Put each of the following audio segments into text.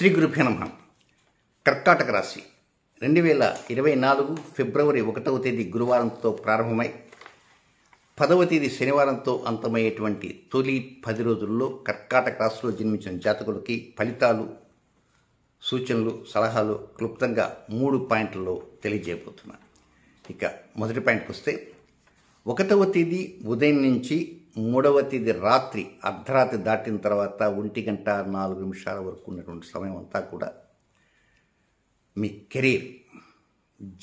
శ్రీ గురుభ్యో నమః. కర్కాటక రాశి 2024 ఫిబ్రవరి 1వ తేదీ గురువారంతో ప్రారంభమై 10వ తేదీ శనివారంతో అంతమయ్యేటువంటి తొలి 10 రోజుల్లో కర్కాటక రాశిలో జన్మించిన జాతకులకి ఫలితాలు, సూచనలు, సలహాలు క్లుప్తంగా 3 పాయింట్లలో తెలియజేయబోతున్నాను. ఇక మొదటి పాయింట్కి వస్తే 1వ తేదీ ఉదయం నుంచి 3వ తేదీ రాత్రి అర్ధరాత్రి దాటిన తర్వాత 1:04 వరకు ఉన్నటువంటి సమయం అంతా కూడా మీ కెరీర్,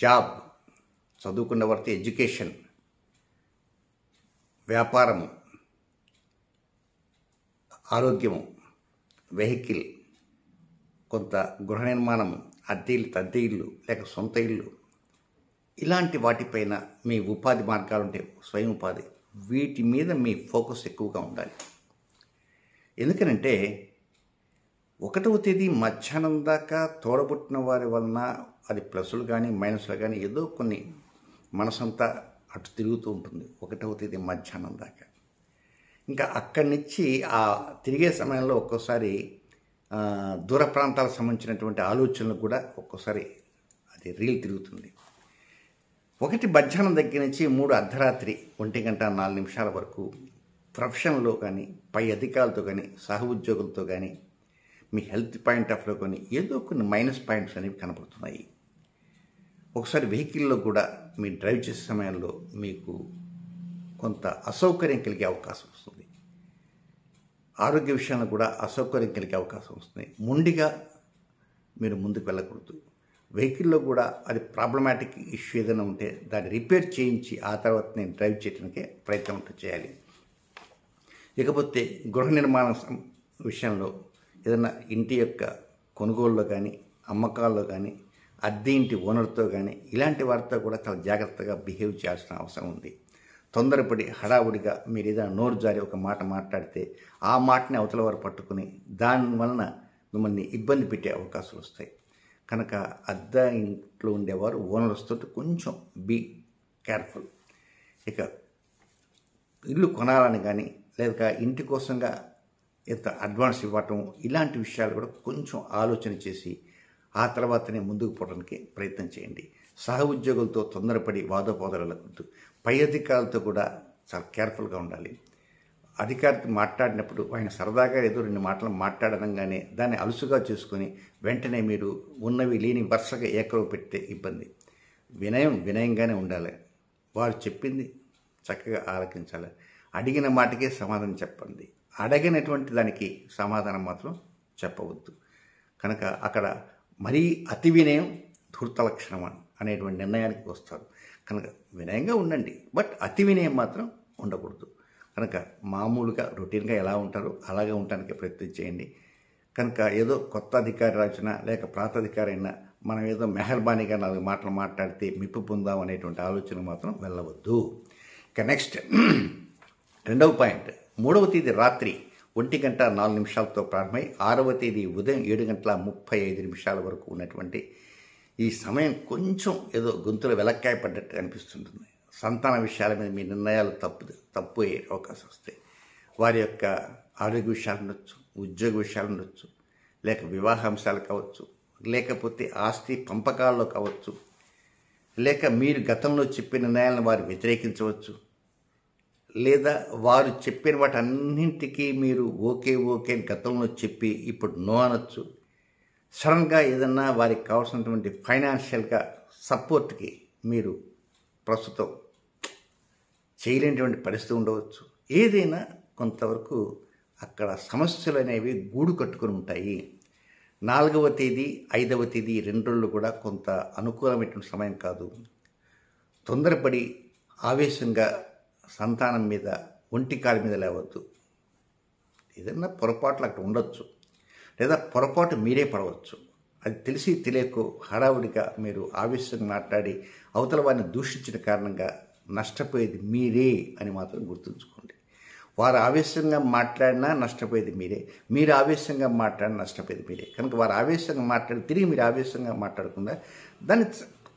జాబ్, చదువుకున్న వారితో ఎడ్యుకేషన్, వ్యాపారము, ఆరోగ్యము, వెహికల్, కొంత గృహ నిర్మాణము, అద్దె ఇల్లు లేక సొంత ఇల్లు, ఇలాంటి వాటిపైన మీ ఉపాధి మార్గాలు ఉంటే స్వయం ఉపాధి, వీటి మీద మీ ఫోకస్ ఎక్కువగా ఉండాలి. ఎందుకనంటే 1వ తేదీ మధ్యాహ్నం దాకా తోడబుట్టిన వారి వలన అది ప్లస్లు కానీ మైనస్లు కానీ ఏదో కొన్ని మనసంతా అటు తిరుగుతూ ఉంటుంది 1వ తేదీ మధ్యాహ్నం దాకా. ఇంకా అక్కడి నుంచి ఆ తిరిగే సమయంలో ఒక్కోసారి దూర ప్రాంతాలకు సంబంధించినటువంటి ఆలోచనలు కూడా ఒక్కోసారి అది రీల్ తిరుగుతుంది. 1 మధ్యాహ్నం దగ్గర నుంచి 3 అర్ధరాత్రి 1:04 వరకు ప్రొఫెషన్లో కానీ, పై అధికారులతో కానీ, సహ ఉద్యోగులతో కానీ, మీ హెల్త్ పాయింట్ ఆఫ్ వ్యూ కానీ ఏదో కొన్ని మైనస్ పాయింట్స్ అనేవి కనపడుతున్నాయి. ఒకసారి వెహికల్లో కూడా మీ డ్రైవ్ చేసే సమయంలో మీకు కొంత అసౌకర్యం కలిగే అవకాశం వస్తుంది. ఆరోగ్య విషయంలో కూడా అసౌకర్యం కలిగే అవకాశం వస్తుంది. మొండిగా మీరు ముందుకు వెళ్ళకూడదు. వెహికల్లో కూడా అది ప్రాబ్లమాటిక్ ఇష్యూ ఏదైనా ఉంటే దాన్ని రిపేర్ చేయించి ఆ తర్వాత నేను డ్రైవ్ చేయడానికే ప్రయత్నం చేయాలి. ఇకపోతే గృహ నిర్మాణ విషయంలో ఏదైనా ఇంటి యొక్క కొనుగోలులో కానీ, అమ్మకాల్లో కానీ, అద్దె ఇంటి ఓనర్తో కానీ ఇలాంటి వారితో కూడా చాలా జాగ్రత్తగా బిహేవ్ చేయాల్సిన అవసరం ఉంది. తొందరపడి హడావుడిగా మీరు ఏదైనా నోరు జారి ఒక మాట మాట్లాడితే ఆ మాటని అవతల వారు పట్టుకుని దానివలన మిమ్మల్ని ఇబ్బంది పెట్టే అవకాశాలు వస్తాయి. కనుక అద్దె ఇంట్లో ఉండేవారు ఓనర్స్తో కొంచెం బీ కేర్ఫుల్. ఇక ఇల్లు కొనాలని కానీ లేక ఇంటి కోసంగా ఎంత అడ్వాన్స్ ఇవ్వటం ఇలాంటి విషయాలు కూడా కొంచెం ఆలోచన చేసి ఆ తర్వాతనే ముందుకు పోవడానికి ప్రయత్నం చేయండి. సహ ఉద్యోగులతో తొందరపడి వాదోపాదాలు వెళ్ళకూడదు. పై అధికారులతో కూడా చాలా కేర్ఫుల్గా ఉండాలి. అధికారికి మాట్లాడినప్పుడు ఆయన సరదాగా ఏదో 2 మాటలు మాట్లాడడంగానే దాన్ని అలుసుగా చేసుకొని వెంటనే మీరు ఉన్నవి లేని వరుసగా ఏకరవ పెడితే ఇబ్బంది. వినయంగానే ఉండాలి. వారు చెప్పింది చక్కగా ఆలకించాలి. అడిగిన మాటకే సమాధానం చెప్పండి. అడగినటువంటి దానికి సమాధానం మాత్రం చెప్పవద్దు. కనుక అక్కడ మరీ అతి వినయం ధూర్త లక్షణం అనేటువంటి నిర్ణయానికి వస్తారు. కనుక వినయంగా ఉండండి, బట్ అతి వినయం మాత్రం ఉండకూడదు. కనుక మామూలుగా రొటీన్గా ఎలా ఉంటారో అలాగే ఉండటానికి ప్రయత్నం చేయండి. కనుక ఏదో కొత్త అధికారి రాసినా లేక ప్రాతాధికారి అయినా మనం ఏదో మెహర్బానీగా 4 మాటలు మాట్లాడితే మెప్పు పొందాం అనేటువంటి ఆలోచన మాత్రం వెళ్ళవద్దు. ఇక నెక్స్ట్ 2వ పాయింట్, 3వ తేదీ రాత్రి 1:04 ప్రారంభమై 6వ తేదీ ఉదయం 7:35 వరకు ఉన్నటువంటి ఈ సమయం కొంచెం ఏదో గొంతులో వెలక్కాయ పడ్డట్టు అనిపిస్తుంటుంది. సంతాన విషయాల మీద మీ నిర్ణయాలు తప్పు అయ్యే అవకాశం వస్తాయి. వారి యొక్క ఆరోగ్య విషయాలు ఉండొచ్చు, ఉద్యోగ విషయాలు ఉండొచ్చు, లేక వివాహ అంశాలు కావచ్చు, లేకపోతే ఆస్తి పంపకాల్లో కావచ్చు, లేక మీరు గతంలో చెప్పిన నిర్ణయాలను వారు వ్యతిరేకించవచ్చు, లేదా వారు చెప్పిన వాటన్నింటికీ మీరు ఓకే అని గతంలో చెప్పి ఇప్పుడు నో అనొచ్చు. సడన్గా ఏదన్నా వారికి కావాల్సినటువంటి ఫైనాన్షియల్గా సపోర్ట్కి మీరు ప్రస్తుతం చేయలేనటువంటి పరిస్థితి ఉండవచ్చు. ఏదైనా కొంతవరకు అక్కడ సమస్యలు అనేవి గూడు కట్టుకొని ఉంటాయి. 4వ తేదీ 5వ తేదీ 2 రోజులు కూడా కొంత అనుకూలమైనటువంటి సమయం కాదు. తొందరపడి ఆవేశంగా సంతానం మీద ఒంటికాలి మీద లేవద్దు. ఏదైనా పొరపాట్లు అక్కడ ఉండొచ్చు, లేదా పొరపాటు మీరే పడవచ్చు. అది తెలిసి తెలియకో హడావుడిగా మీరు ఆవేశంగా మాట్లాడి అవతల వారిని దూషించిన కారణంగా నష్టపోయేది మీరే అని మాత్రం గుర్తుంచుకోండి. వారు ఆవేశంగా మాట్లాడినా నష్టపోయేది మీరే, మీరు ఆవేశంగా మాట్లాడినా నష్టపోయేది మీరే. కనుక వారు ఆవేశంగా మాట్లాడి తిరిగి మీరు ఆవేశంగా మాట్లాడకుండా దాన్ని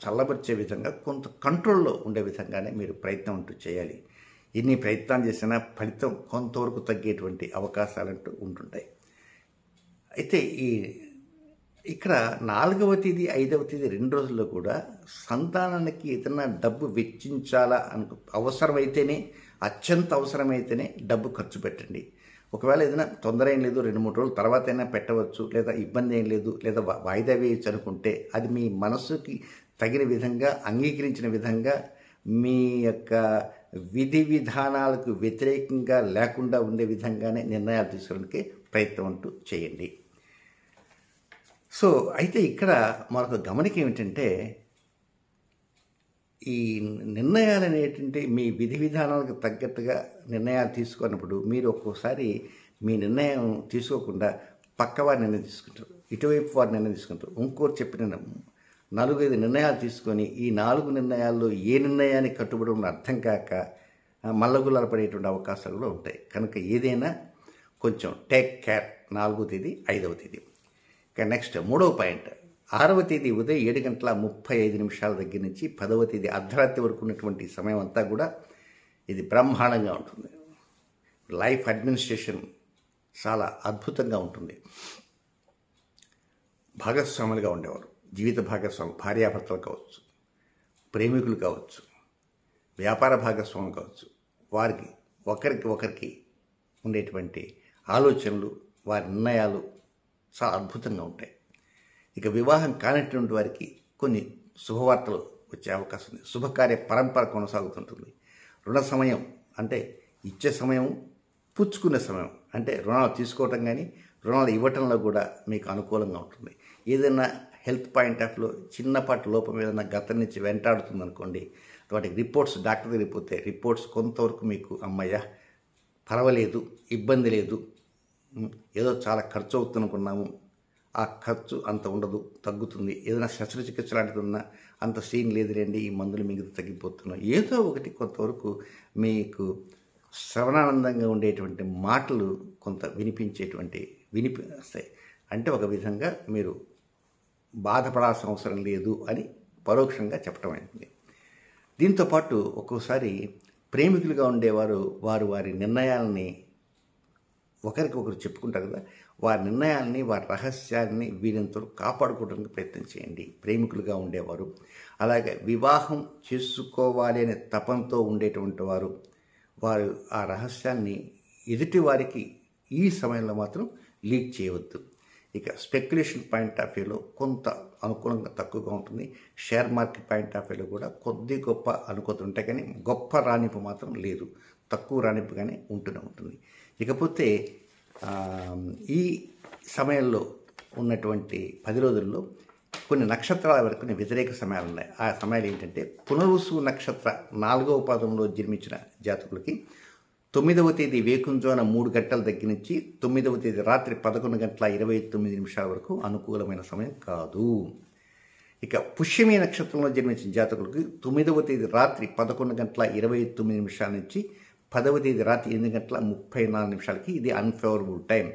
చల్లబరిచే విధంగా కొంత కంట్రోల్లో ఉండే విధంగానే మీరు ప్రయత్నం అంటూ చేయాలి. ఎన్ని ప్రయత్నాలు చేసినా ఫలితం కొంతవరకు తగ్గేటువంటి అవకాశాలంటూ ఉంటుంటాయి. అయితే ఈ ఇక్కడ 4వ తేదీ 5వ తేదీ 2 రోజుల్లో కూడా సంతానానికి ఏదైనా డబ్బు వెచ్చించాలా అవసరమైతేనే, అత్యంత అవసరమైతేనే డబ్బు ఖర్చు పెట్టండి. ఒకవేళ ఏదైనా తొందర ఏం లేదు, 2-3 రోజుల తర్వాత అయినా పెట్టవచ్చు, లేదా ఇబ్బంది ఏం లేదు, లేదా వాయిదా వేయచ్చు అనుకుంటే అది మీ మనసుకి తగిన విధంగా, అంగీకరించిన విధంగా, మీ యొక్క విధి విధానాలకు వ్యతిరేకంగా లేకుండా ఉండే విధంగానే నిర్ణయాలు తీసుకోవడానికి ప్రయత్నం అంటూ చేయండి. సో అయితే ఇక్కడ మరొక గమనిక ఏమిటంటే, ఈ నిర్ణయాలు అనేటువంటి మీ విధి విధానాలకు తగ్గట్టుగా నిర్ణయాలు తీసుకున్నప్పుడు మీరు ఒక్కోసారి మీ నిర్ణయం తీసుకోకుండా పక్కవారి నిర్ణయం తీసుకుంటారు, ఇటువైపు వారి నిర్ణయం తీసుకుంటారు, ఇంకోటి చెప్పిన 4-5 నిర్ణయాలు తీసుకొని ఈ 4 నిర్ణయాల్లో ఏ నిర్ణయానికి కట్టుబడి ఉన్న అర్థం కాక మల్లగుల్లాలు పడేటువంటి అవకాశాలు కూడా ఉంటాయి. కనుక ఏదైనా కొంచెం టేక్ కేర్. 4వ తేదీ 5వ తేదీ. ఇక నెక్స్ట్ 3వ పాయింట్, 6వ తేదీ ఉదయం 7:35 దగ్గర నుంచి 10వ తేదీ అర్ధరాత్రి వరకు ఉన్నటువంటి సమయం అంతా కూడా ఇది బ్రహ్మాండంగా ఉంటుంది. లైఫ్ అడ్మినిస్ట్రేషన్ చాలా అద్భుతంగా ఉంటుంది. భాగస్వాములుగా ఉండేవారు, జీవిత భాగస్వాములు, భార్యాభర్తలు కావచ్చు, ప్రేమికులు కావచ్చు, వ్యాపార భాగస్వాములు కావచ్చు, వారికి ఒకరికి ఉండేటువంటి ఆలోచనలు, వారి నిర్ణయాలు చాలా అద్భుతంగా ఉంటాయి. ఇక వివాహం కానటువంటి వారికి కొన్ని శుభవార్తలు వచ్చే అవకాశం ఉంది. శుభకార్య పరంపర కొనసాగుతుంటుంది. రుణ సమయం అంటే ఇచ్చే సమయం, పుచ్చుకునే సమయం అంటే రుణాలు తీసుకోవటం కానీ రుణాలు ఇవ్వటంలో కూడా మీకు అనుకూలంగా ఉంటుంది. ఏదైనా హెల్త్ పాయింట్ ఆఫ్ వ్యూలో చిన్నపాటి లోపం ఏదైనా గతం నుంచి వెంటాడుతుంది అనుకోండి, వాటికి రిపోర్ట్స్ డాక్టర్ దగ్గరికి పోతే రిపోర్ట్స్ కొంతవరకు మీకు అమ్మయ్య పర్వాలేదు, ఇబ్బంది లేదు, ఏదో చాలా ఖర్చు అవుతుందనుకున్నాము, ఆ ఖర్చు అంత ఉండదు, తగ్గుతుంది, ఏదైనా శస్త్రచికిత్స లాంటిది ఉన్నా అంత సీన్ లేదులేండి, ఈ మందులు మిగిలితే తగ్గిపోతున్నాం, ఏదో ఒకటి కొంతవరకు మీకు శ్రవణానందంగా ఉండేటువంటి మాటలు కొంత వినిపిస్తాయి. అంటే ఒక విధంగా మీరు బాధపడాల్సిన అవసరం లేదు అని పరోక్షంగా చెప్పడం అయింది. దీంతోపాటు ఒక్కోసారి ప్రేమికులుగా ఉండేవారు వారి నిర్ణయాలని ఒకరికొకరు చెప్పుకుంటారు కదా, వారి నిర్ణయాల్ని, వారి రహస్యాన్ని వీరంతో కాపాడుకోవడానికి ప్రయత్నం చేయండి. ప్రేమికులుగా ఉండేవారు, అలాగే వివాహం చేసుకోవాలి అనే తపంతో ఉండేటువంటి వారు ఆ రహస్యాన్ని ఎదుటి వారికి ఈ సమయంలో మాత్రం లీక్ చేయవద్దు. ఇక స్పెక్యులేషన్ పాయింట్ ఆఫ్ వ్యూలో కొంత అనుకూలంగా తక్కువగా ఉంటుంది. షేర్ మార్కెట్ పాయింట్ ఆఫ్ వ్యూలో కూడా కొద్ది గొప్ప అనుకూలత ఉంటాయి, కానీ గొప్ప రాణింపు మాత్రం లేదు, తక్కువ రాణింపుగానే ఉంటూనే ఉంటుంది. ఇకపోతే ఈ సమయంలో ఉన్నటువంటి 10 రోజుల్లో కొన్ని నక్షత్రాల వరకు కొన్ని వ్యతిరేక సమయాలు ఉన్నాయి. ఆ సమయాలు ఏంటంటే, పునరుసు నక్షత్ర 4వ పాదంలో జన్మించిన జాతకులకి 9వ తేదీ వేకుంజోన 3 గంటల దగ్గర నుంచి 9వ తేదీ రాత్రి 11:29 వరకు అనుకూలమైన సమయం కాదు. ఇక పుష్యమి నక్షత్రంలో జన్మించిన జాతకులకి 9వ తేదీ రాత్రి 11:29 నుంచి 10వ తేదీ రాత్రి 8:34 ఇది అన్ఫేవరబుల్ టైం.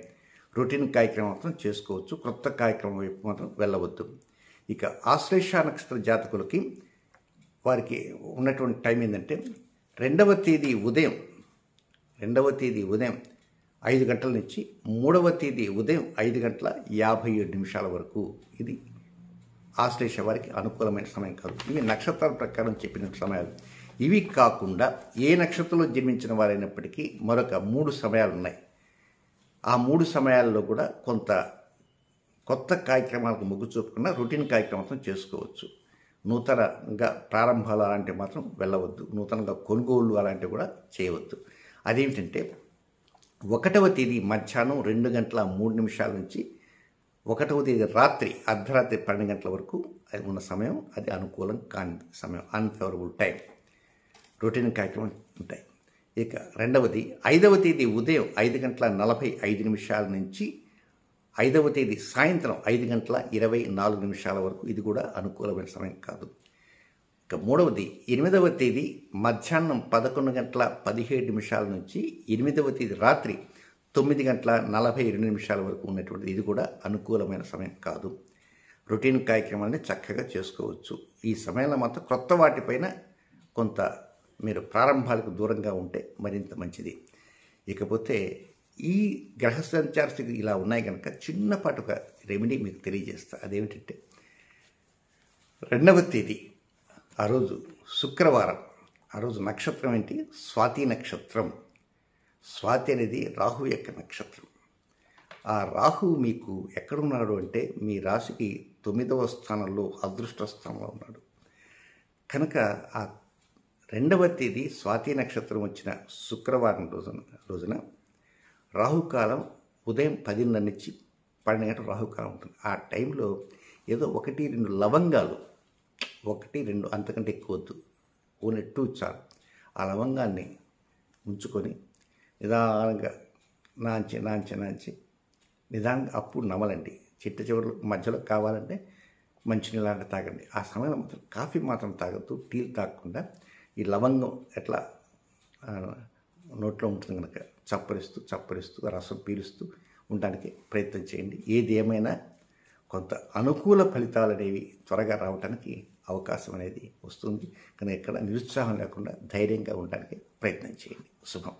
రొటీన్ కార్యక్రమం మాత్రం చేసుకోవచ్చు, కొత్త కార్యక్రమం వైపు మాత్రం వెళ్ళవద్దు. ఇక ఆశ్లేష నక్షత్ర జాతకులకి వారికి ఉన్నటువంటి టైం ఏంటంటే, 2వ తేదీ ఉదయం 5 గంటల నుంచి 3వ తేదీ ఉదయం 5:57 వరకు ఇది ఆశ్లేష వారికి అనుకూలమైన సమయం కాదు. ఇవి నక్షత్రాల ప్రకారం చెప్పిన సమయాలు. ఇవి కాకుండా ఏ నక్షత్రంలో జన్మించిన వారైనప్పటికీ మరొక 3 సమయాలు ఉన్నాయి. ఆ 3 సమయాల్లో కూడా కొంత కొత్త కార్యక్రమాలకు మొగ్గు చూపకుండా రొటీన్ కార్యక్రమాలను చేసుకోవచ్చు. నూతనంగా ప్రారంభాలు అలాంటివి మాత్రం వెళ్ళవద్దు. నూతనంగా కొనుగోళ్ళు అలాంటివి కూడా చేయవద్దు. అదేమిటంటే, 1వ తేదీ మధ్యాహ్నం 2:03 నుంచి 1వ తేదీ రాత్రి అర్ధరాత్రి 12 గంటల వరకు ఉన్న సమయం అది అనుకూలం కాని సమయం, అన్ఫేవరబుల్ టైం. రొటీన్ కార్యక్రమం ఉంటాయి. ఇక 2వది 5వ తేదీ ఉదయం 5:45 నుంచి 5వ తేదీ సాయంత్రం 5:24 వరకు ఇది కూడా అనుకూలమైన సమయం కాదు. ఇక 3వది 8వ తేదీ మధ్యాహ్నం 11:17 నుంచి 8వ తేదీ రాత్రి 9:42 వరకు ఉన్నటువంటిది ఇది కూడా అనుకూలమైన సమయం కాదు. రొటీన్ కార్యక్రమాన్ని చక్కగా చేసుకోవచ్చు. ఈ సమయంలో మాత్రం కొత్త వాటిపైన కొంత మీరు ప్రారంభాలకు దూరంగా ఉంటే మరింత మంచిది. ఇకపోతే ఈ గ్రహ సంచార స్థితి ఇలా ఉన్నాయి కనుక చిన్నపాటి ఒక రెమెడీ మీకు తెలియజేస్తా. అదేమిటంటే 2వ తేదీ ఆ రోజు శుక్రవారం, ఆ రోజు నక్షత్రం ఏంటి? స్వాతి నక్షత్రం. స్వాతి అనేది రాహు యొక్క నక్షత్రం. ఆ రాహు మీకు ఎక్కడున్నాడు అంటే మీ రాశికి 9వ స్థానంలో, అదృష్ట స్థానంలో ఉన్నాడు. కనుక ఆ 2వ తేదీ స్వాతి నక్షత్రం వచ్చిన శుక్రవారం రోజున రాహుకాలం ఉదయం 10:30 నుంచి 12 గంటల రాహుకాలం ఉంటుంది. ఆ టైంలో ఏదో 1-2 లవంగాలు, 1-2 అంతకంటే ఎక్కువ వద్దు, ఓన్లీ 2 చాలు. ఆ లవంగాన్ని ఉంచుకొని నిదానంగా నాంచి నిదానంగా అప్పుడు నమలండి. చిట్ట చివరి మధ్యలో కావాలంటే మంచినీళ్ళంటే తాగండి. ఆ సమయంలో మాత్రం కాఫీ మాత్రం తాగొద్దు, టీలు తాగకుండా ఈ లవంగం ఎట్లా నోట్లో ఉంటుంది కనుక చప్పరిస్తూ రసం పీలుస్తూ ఉండడానికి ప్రయత్నం చేయండి. ఏది ఏమైనా కొంత అనుకూల ఫలితాలు అనేవి త్వరగా రావడానికి అవకాశం అనేది వస్తుంది. కానీ ఎక్కడ నిరుత్సాహం లేకుండా ధైర్యంగా ఉండడానికి ప్రయత్నం చేయండి. శుభం.